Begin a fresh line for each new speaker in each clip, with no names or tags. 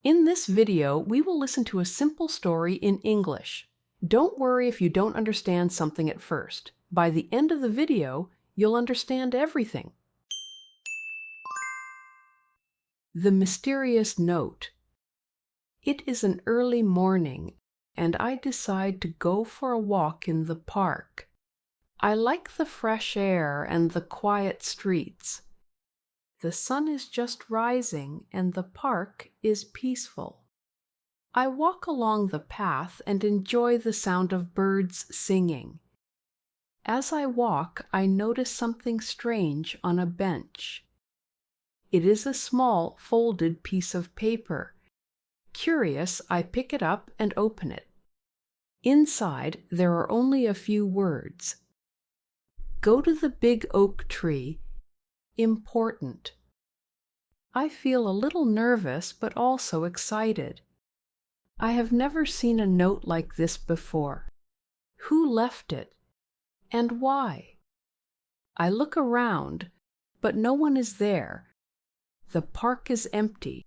In this video, we will listen to a simple story in English. Don't worry if you don't understand something at first. By the end of the video, you'll understand everything. The Mysterious Note. It is an early morning, and I decide to go for a walk in the park. I like the fresh air and the quiet streets. The sun is just rising and the park is peaceful. I walk along the path and enjoy the sound of birds singing. As I walk, I notice something strange on a bench. It is a small, folded piece of paper. Curious, I pick it up and open it. Inside, there are only a few words. Go to the big oak tree. Important. I feel a little nervous but also excited. I have never seen a note like this before. Who left it? And why? I look around, but no one is there. The park is empty.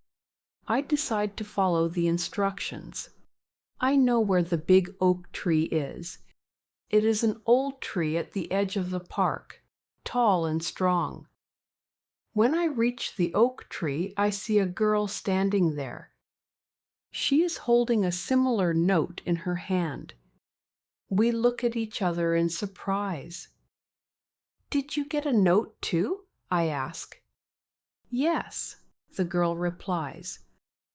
I decide to follow the instructions. I know where the big oak tree is. It is an old tree at the edge of the park, tall and strong. When I reach the oak tree, I see a girl standing there. She is holding a similar note in her hand. We look at each other in surprise. "Did you get a note too?" I ask. "Yes," the girl replies.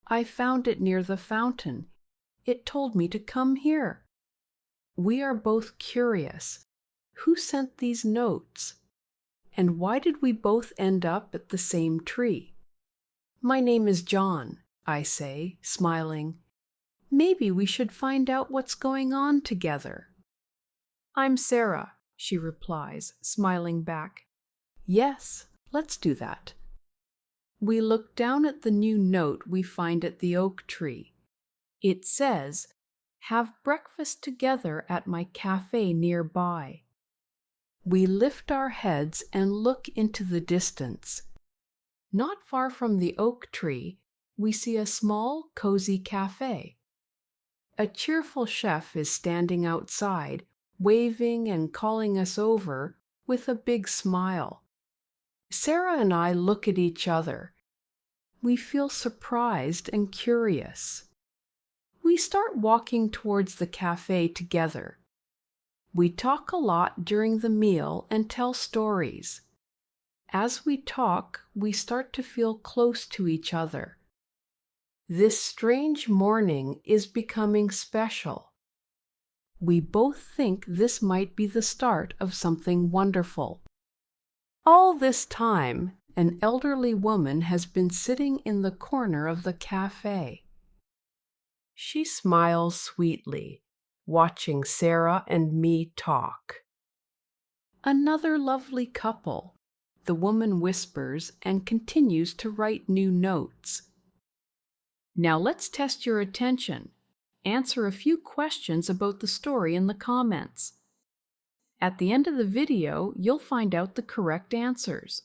"I found it near the fountain. It told me to come here." We are both curious. Who sent these notes? And why did we both end up at the same tree? "My name is John," I say, smiling. "Maybe we should find out what's going on together." "I'm Sarah," she replies, smiling back. "Yes, let's do that." We look down at the new note we find at the oak tree. It says, "Have breakfast together at my cafe nearby." We lift our heads and look into the distance. Not far from the oak tree, we see a small, cozy cafe. A cheerful chef is standing outside, waving and calling us over with a big smile. Sarah and I look at each other. We feel surprised and curious. We start walking towards the cafe together. We talk a lot during the meal and tell stories. As we talk, we start to feel close to each other. This strange morning is becoming special. We both think this might be the start of something wonderful. All this time, an elderly woman has been sitting in the corner of the cafe. She smiles sweetly, watching Sarah and me talk. "Another lovely couple," the woman whispers and continues to write new notes. Now let's test your attention. Answer a few questions about the story in the comments. At the end of the video, you'll find out the correct answers.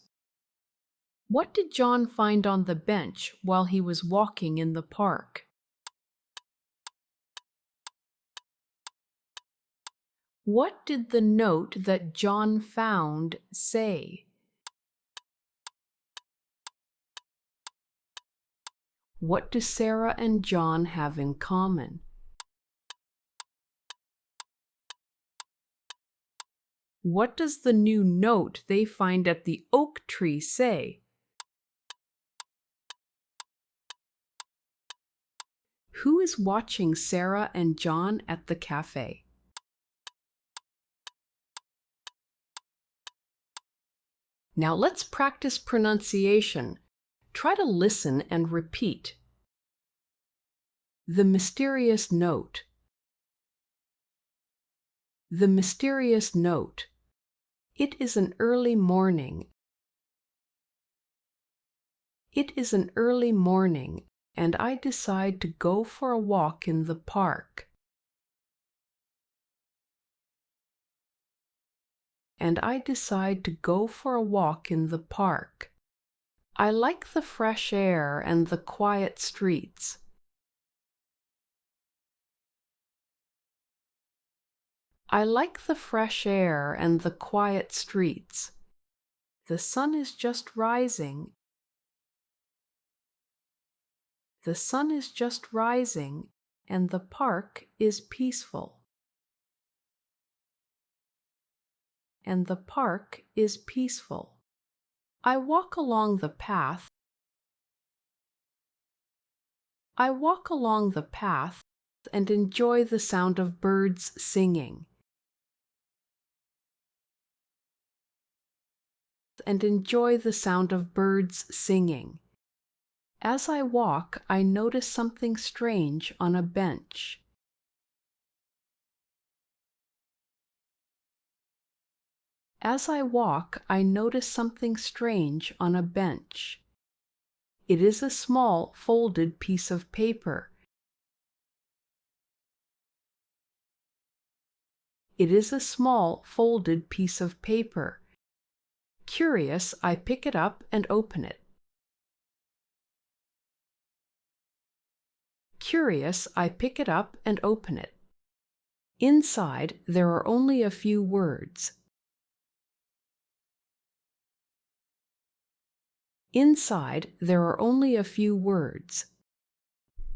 What did John find on the bench while he was walking in the park? What did the note that John found say? What do Sarah and John have in common? What does the new note they find at the oak tree say? Who is watching Sarah and John at the cafe? Now let's practice pronunciation. Try to listen and repeat. The Mysterious Note. The Mysterious Note. It is an early morning. It is an early morning, and I decide to go for a walk in the park. And I decide to go for a walk in the park. I like the fresh air and the quiet streets. I like the fresh air and the quiet streets. The sun is just rising. The sun is just rising, and the park is peaceful. And the park is peaceful. I walk along the path. I walk along the path and enjoy the sound of birds singing. And enjoy the sound of birds singing. As I walk, I notice something strange on a bench. As I walk, I notice something strange on a bench. It is a small, folded piece of paper. It is a small, folded piece of paper. Curious, I pick it up and open it. Curious, I pick it up and open it. Inside, there are only a few words. Inside, there are only a few words.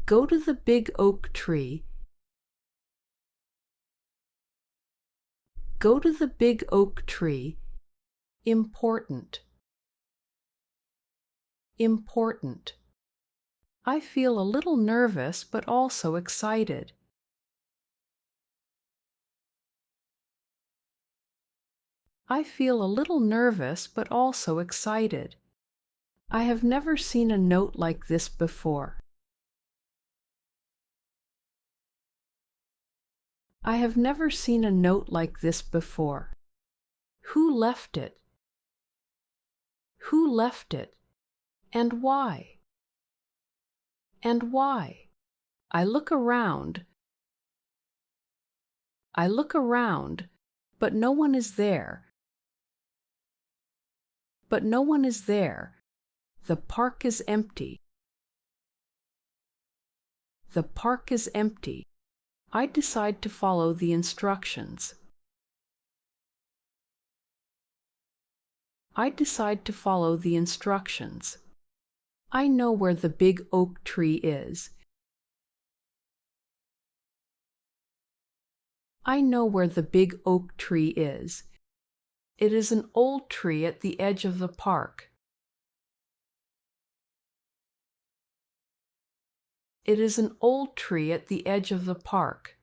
Go to the big oak tree. Go to the big oak tree. Important. Important. I feel a little nervous but also excited. I feel a little nervous but also excited. I have never seen a note like this before. I have never seen a note like this before. Who left it? Who left it? And why? And why? I look around. I look around, but no one is there. But no one is there. The park is empty. The park is empty. I decide to follow the instructions. I decide to follow the instructions. I know where the big oak tree is. I know where the big oak tree is. It is an old tree at the edge of the park. It is an old tree at the edge of the park,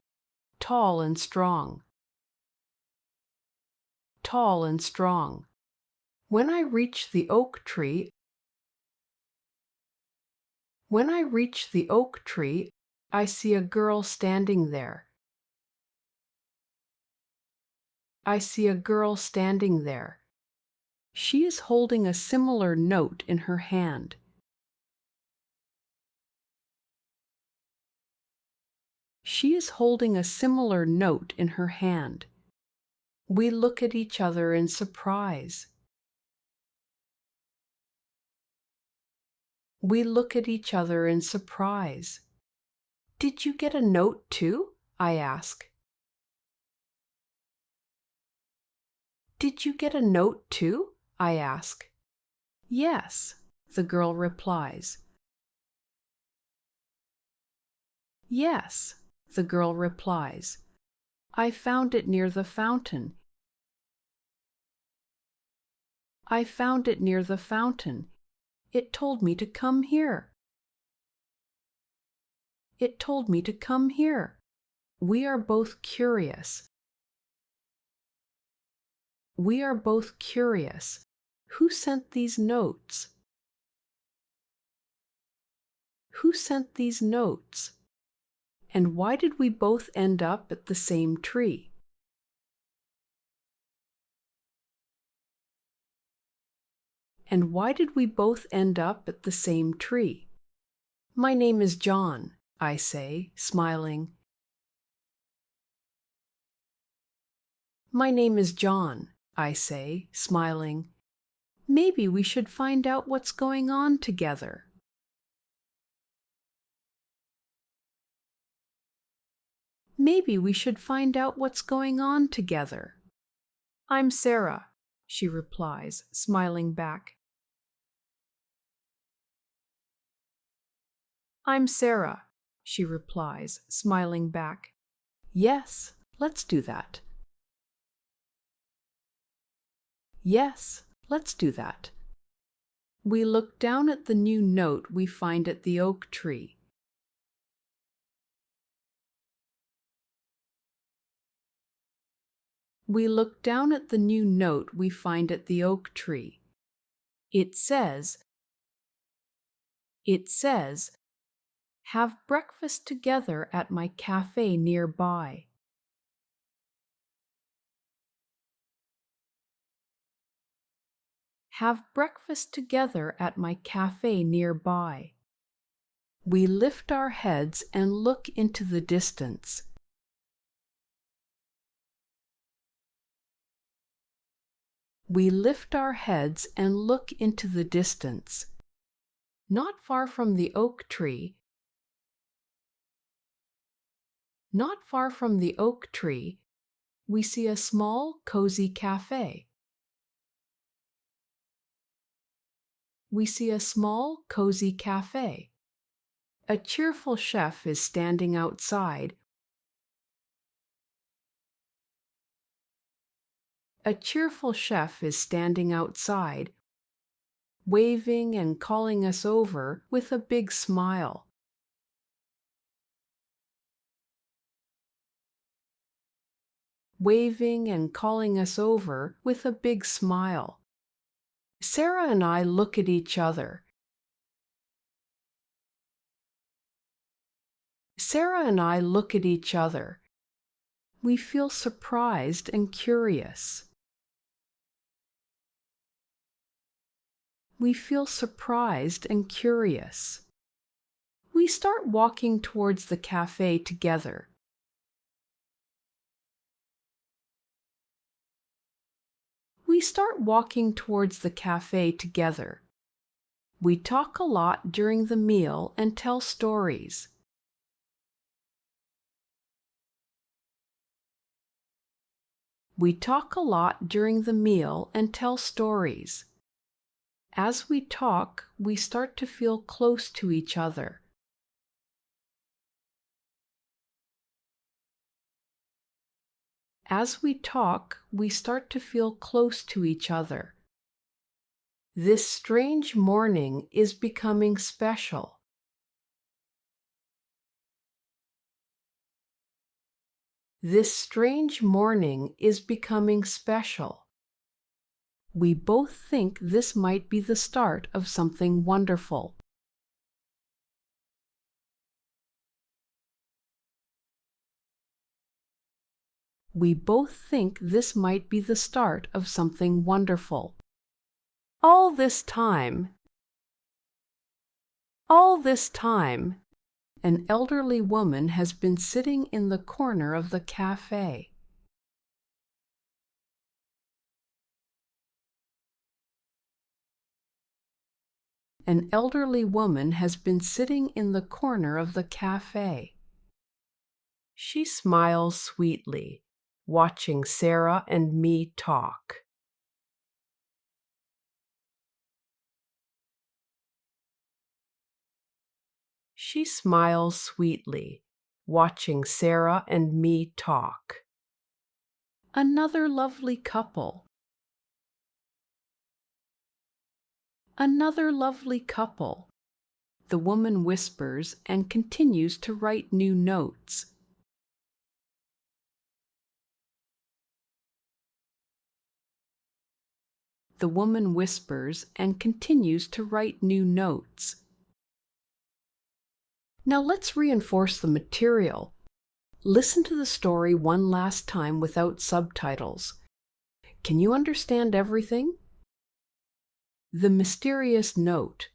tall and strong. Tall and strong. When I reach the oak tree, I see a girl standing there. I see a girl standing there. She is holding a similar note in her hand. She is holding a similar note in her hand. We look at each other in surprise. We look at each other in surprise. Did you get a note too? I ask. Did you get a note too? I ask. Yes, the girl replies. Yes, the girl replies. I found it near the fountain. I found it near the fountain. It told me to come here. It told me to come here. We are both curious. We are both curious. Who sent these notes? Who sent these notes? And why did we both end up at the same tree? And why did we both end up at the same tree? My name is John, I say, smiling. My name is John, I say, smiling. Maybe we should find out what's going on together. Maybe we should find out what's going on together. I'm Sarah, she replies, smiling back. I'm Sarah, she replies, smiling back. Yes, let's do that. Yes, let's do that. We look down at the new note we find at the oak tree. We look down at the new note we find at the oak tree. It says, have breakfast together at my cafe nearby. Have breakfast together at my cafe nearby. We lift our heads and look into the distance. We lift our heads and look into the distance. Not far from the oak tree, we see a small, cozy cafe. We see a small, cozy cafe. A cheerful chef is standing outside. A cheerful chef is standing outside, waving and calling us over with a big smile. Waving and calling us over with a big smile. Sarah and I look at each other. Sarah and I look at each other. We feel surprised and curious. We feel surprised and curious. We start walking towards the cafe together. We start walking towards the cafe together. We talk a lot during the meal and tell stories. We talk a lot during the meal and tell stories. As we talk, we start to feel close to each other. As we talk, we start to feel close to each other. This strange morning is becoming special. This strange morning is becoming special. We both think this might be the start of something wonderful. We both think this might be the start of something wonderful. All this time, an elderly woman has been sitting in the corner of the cafe. An elderly woman has been sitting in the corner of the cafe. She smiles sweetly, watching Sarah and me talk. She smiles sweetly, watching Sarah and me talk. Another lovely couple. Another lovely couple. The woman whispers and continues to write new notes. The woman whispers and continues to write new notes. Now let's reinforce the material. Listen to the story one last time without subtitles. Can you understand everything? The mysterious note.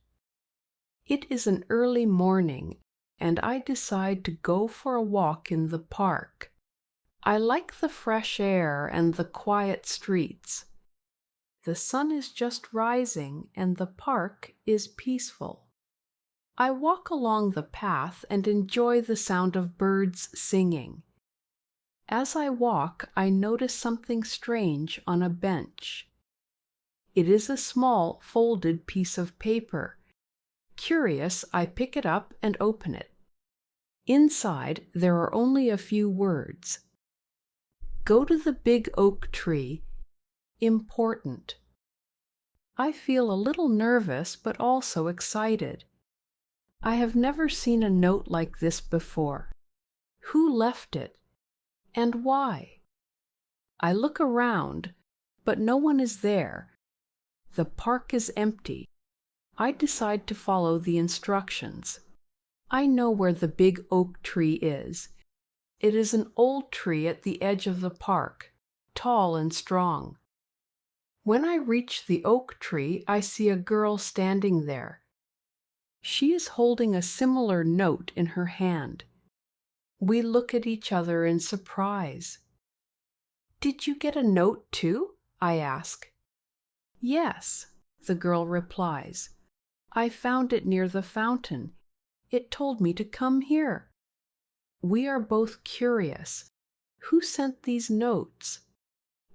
It is an early morning, and I decide to go for a walk in the park. I like the fresh air and the quiet streets. The sun is just rising, and the park is peaceful. I walk along the path and enjoy the sound of birds singing. As I walk, I notice something strange on a bench. It is a small, folded piece of paper. Curious, I pick it up and open it. Inside, there are only a few words. Go to the big oak tree. Important. I feel a little nervous, but also excited. I have never seen a note like this before. Who left it? And why? I look around, but no one is there. The park is empty. I decide to follow the instructions. I know where the big oak tree is. It is an old tree at the edge of the park, tall and strong. When I reach the oak tree, I see a girl standing there. She is holding a similar note in her hand. We look at each other in surprise. "Did you get a note too?" I ask. "Yes," the girl replies. "I found it near the fountain. It told me to come here." We are both curious. Who sent these notes?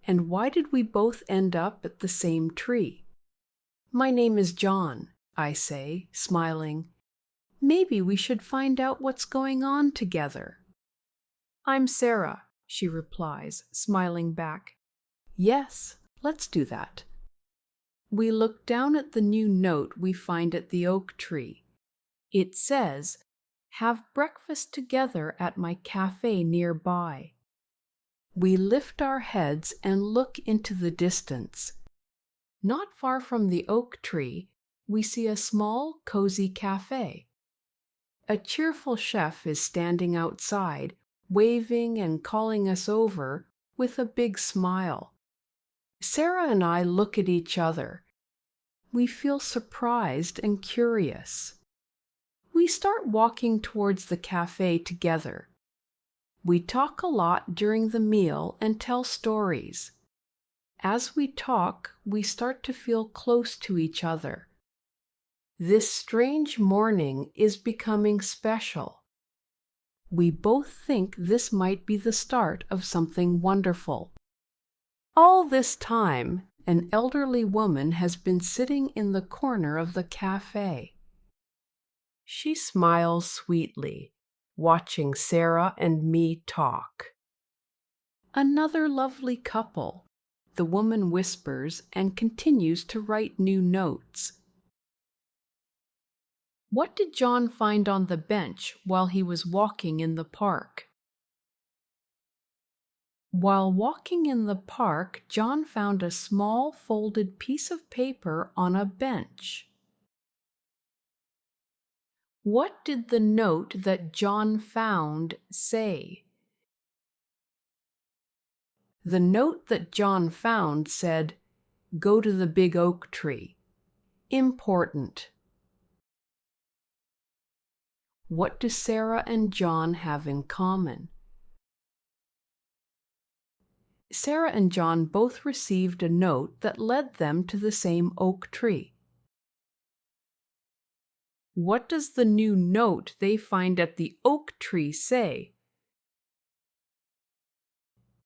And why did we both end up at the same tree? "My name is John," I say, smiling. "Maybe we should find out what's going on together." "I'm Sarah," she replies, smiling back. "Yes, let's do that." We look down at the new note we find at the oak tree. It says, "Have breakfast together at my cafe nearby." We lift our heads and look into the distance. Not far from the oak tree, we see a small, cozy cafe. A cheerful chef is standing outside, waving and calling us over with a big smile. Sarah and I look at each other. We feel surprised and curious. We start walking towards the cafe together. We talk a lot during the meal and tell stories. As we talk, we start to feel close to each other. This strange morning is becoming special. We both think this might be the start of something wonderful. All this time, an elderly woman has been sitting in the corner of the cafe. She smiles sweetly, watching Sarah and me talk. "Another lovely couple," the woman whispers and continues to write new notes. What did John find on the bench while he was walking in the park? While walking in the park, John found a small folded piece of paper on a bench. What did the note that John found say? The note that John found said, "Go to the big oak tree. Important." What do Sarah and John have in common? Sarah and John both received a note that led them to the same oak tree. What does the new note they find at the oak tree say?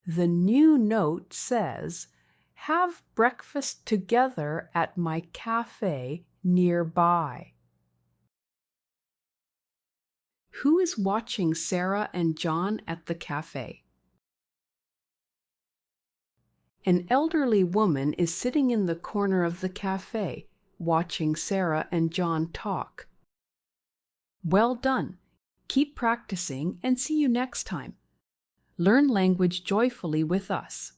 The new note says, "Have breakfast together at my cafe nearby." Who is watching Sarah and John at the cafe? An elderly woman is sitting in the corner of the cafe, watching Sarah and John talk. Well done. Keep practicing and see you next time. Learn language joyfully with us.